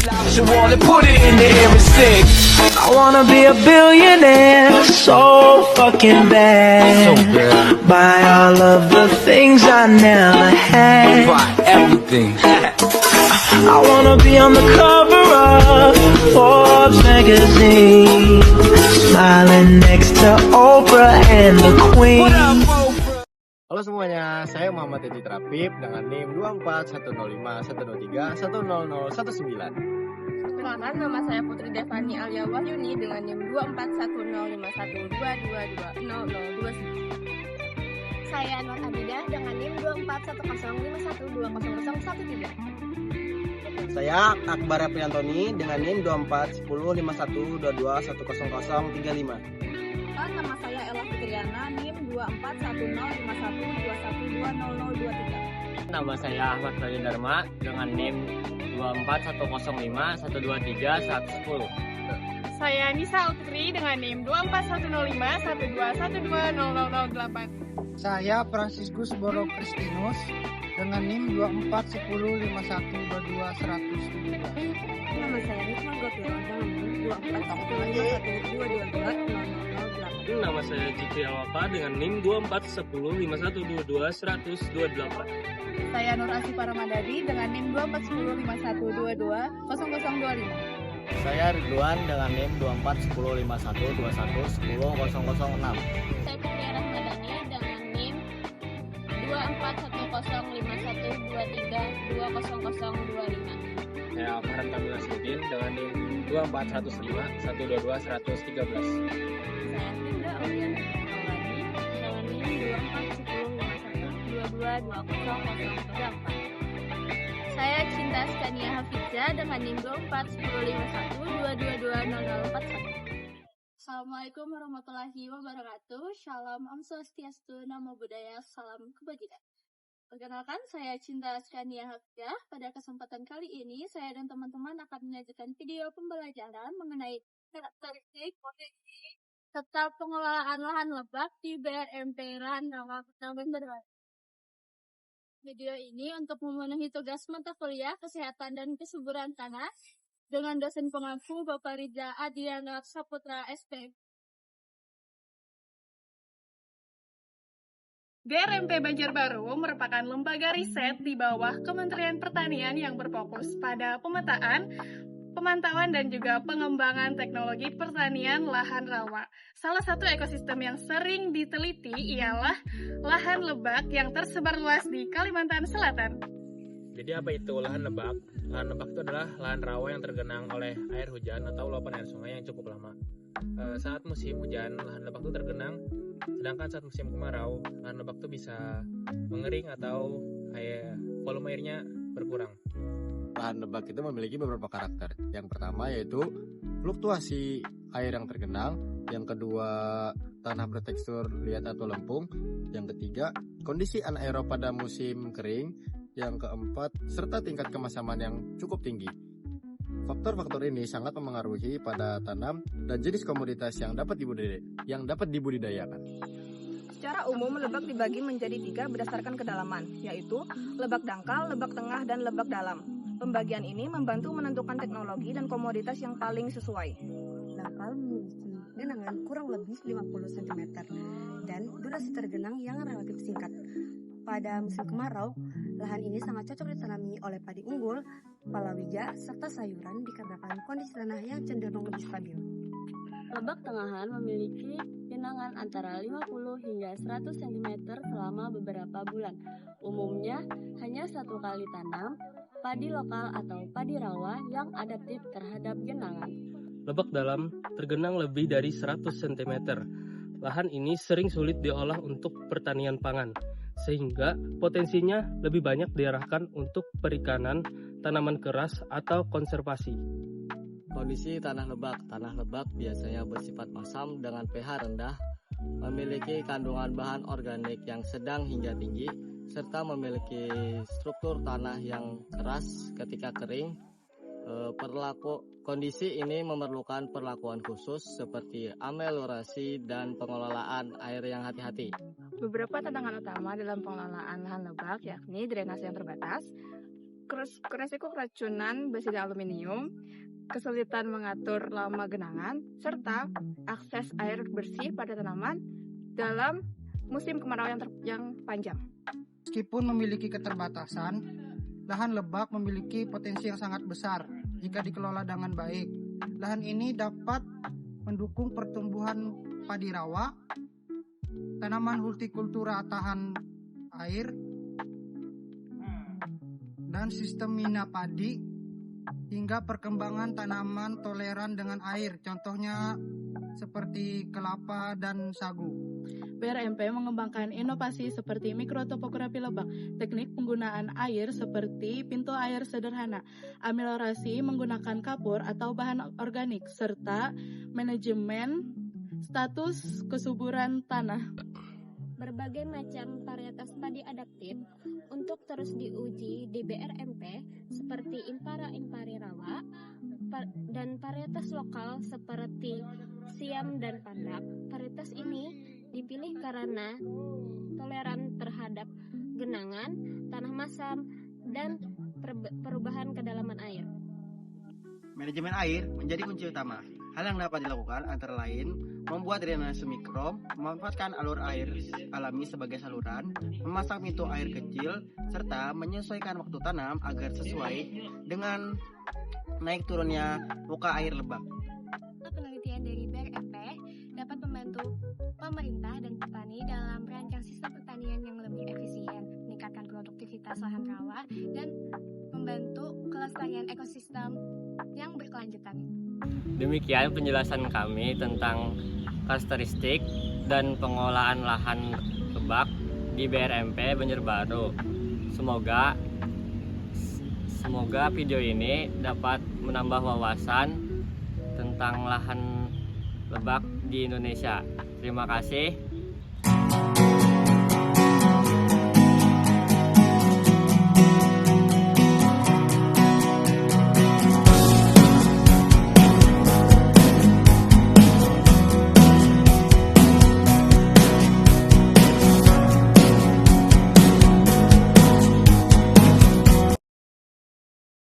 You want to put it in the air and sing. I wanna be a billionaire, so fucking bad. Buy all of the things I never had. Buy everything. I wanna be on the cover of Forbes magazine, smiling next to Oprah and the Queen. Halo semuanya, saya Muhammad Edi Trapip dengan NIM 24105100119. Perkenalkan, nama saya Putri Devani Alia Wahyuni dengan NIM 2410512220029. Saya Nur Abidah dengan NIM 24105120013. Saya Akbar Apriantoni dengan NIM 2410512210035. Nama saya Ella Fitriana, NIM 2410512120023. Nama saya Ahmad Raja Dharma dengan NIM 24105123110. Saya Nisa Utri dengan NIM 2410512120008. Saya Franciscus Boro Kristinus dengan NIM 241512211. Nama saya Risma Gopiro dengan NIM 2410512220008. Nama saya Cikri Alwafa dengan NIM 24105122128. Saya Nur Asifah Ramadhani dengan NIM 24151220025. Saya Ridwan dengan NIM 2410512100006. Saya Putri Rahmadani dengan NIM 2410512320025. Saya Farhan Kamil Nasruddin dengan NIM 24151221113. Saya Tinda Auliana Maulani dengan NIM 24105122008. Saya Cinta Skania Hafizah dengan NIM 2410512220041. Assalamualaikum warahmatullahi wabarakatuh. Shalom, Om Swastiastu, Namo Buddhaya, Salam Kebajikan. Perkenalkan, saya Cinta Skania Hafizah. Pada kesempatan kali ini, saya dan teman-teman akan menyajikan video pembelajaran mengenai karakteristik, potensi, serta pengelolaan lahan lebak di BRMP Rawa Petamburan Berdua. Video ini untuk memenuhi tugas mata kuliah Kesehatan dan Kesuburan Tanah dengan dosen pengampu Bapak Riza Adiana Saputra SP. BRMP Banjarbaru merupakan lembaga riset di bawah Kementerian Pertanian yang berfokus pada pemetaan, pemantauan dan juga pengembangan teknologi pertanian lahan rawa. Salah satu ekosistem yang sering diteliti ialah lahan lebak yang tersebar luas di Kalimantan Selatan. Jadi apa itu lahan lebak? Lahan lebak itu adalah lahan rawa yang tergenang oleh air hujan atau luapan air sungai yang cukup lama. Saat musim hujan, lahan lebak itu tergenang, sedangkan saat musim kemarau, lahan lebak itu bisa mengering atau volume airnya berkurang. Lahan lebak itu memiliki beberapa karakter. Yang pertama yaitu fluktuasi air yang tergenang. Yang kedua, tanah bertekstur liat atau lempung. Yang ketiga, kondisi anaerob pada musim kering. Yang keempat, serta tingkat kemasaman yang cukup tinggi. Faktor-faktor ini sangat memengaruhi pada tanam dan jenis komoditas yang dapat dibudidayakan. Secara umum, lebak dibagi menjadi 3 berdasarkan kedalaman, yaitu lebak dangkal, lebak tengah, dan lebak dalam. Pembagian ini membantu menentukan teknologi dan komoditas yang paling sesuai. Dangkal memiliki genangan kurang lebih 50 cm dan durasi tergenang yang relatif singkat. Pada musim kemarau, lahan ini sangat cocok ditanami oleh padi unggul, palawija, serta sayuran dikarenakan kondisi tanah yang cenderung lebih stabil. Lebak tengahan memiliki genangan antara 50 hingga 100 cm selama beberapa bulan. Umumnya hanya 1 kali tanam, padi lokal atau padi rawa yang adaptif terhadap genangan. Lebak dalam tergenang lebih dari 100 cm. Lahan ini sering sulit diolah untuk pertanian pangan, sehingga potensinya lebih banyak diarahkan untuk perikanan, tanaman keras, atau konservasi. Kondisi tanah lebak. Tanah lebak biasanya bersifat masam dengan pH rendah, memiliki kandungan bahan organik yang sedang hingga tinggi, serta memiliki struktur tanah yang keras ketika kering. Kondisi ini memerlukan perlakuan khusus seperti ameliorasi dan pengelolaan air yang hati-hati. Beberapa tantangan utama dalam pengelolaan lahan lebak yakni drainase yang terbatas, Resiko keracunan besi dan aluminium, kesulitan mengatur lama genangan, serta akses air bersih pada tanaman dalam musim kemarau yang panjang. Meskipun memiliki keterbatasan, lahan lebak memiliki potensi yang sangat besar jika dikelola dengan baik. Lahan ini dapat mendukung pertumbuhan padi rawa, tanaman hortikultura tahan air, dan sistem mina padi, hingga perkembangan tanaman toleran dengan air, contohnya seperti kelapa dan sagu. BRMP mengembangkan inovasi seperti mikrotopografi lebak, teknik penggunaan air seperti pintu air sederhana, ameliorasi menggunakan kapur atau bahan organik, serta manajemen status kesuburan tanah. Berbagai macam varietas padi adaptif untuk terus diuji di BRMP seperti Impari rawa dan varietas lokal seperti Siam dan Pandak. Varietas ini dipilih karena toleran terhadap genangan, tanah masam, dan perubahan kedalaman air. Manajemen air menjadi kunci utama. Hal yang dapat dilakukan antara lain membuat drainase mikro, memanfaatkan alur air alami sebagai saluran, memasang pintu air kecil, serta menyesuaikan waktu tanam agar sesuai dengan naik turunnya muka air lebak. Penelitian dari BRMP dapat membantu pemerintah dan petani dalam merancang sistem pertanian yang lebih efisien, meningkatkan produktivitas lahan rawa, dan membantu kelestarian ekosistem yang berkelanjutan. Demikian penjelasan kami tentang karakteristik dan pengolahan lahan lebak di BRMP Banjarbaru. Semoga video ini dapat menambah wawasan tentang lahan lebak di Indonesia. Terima kasih.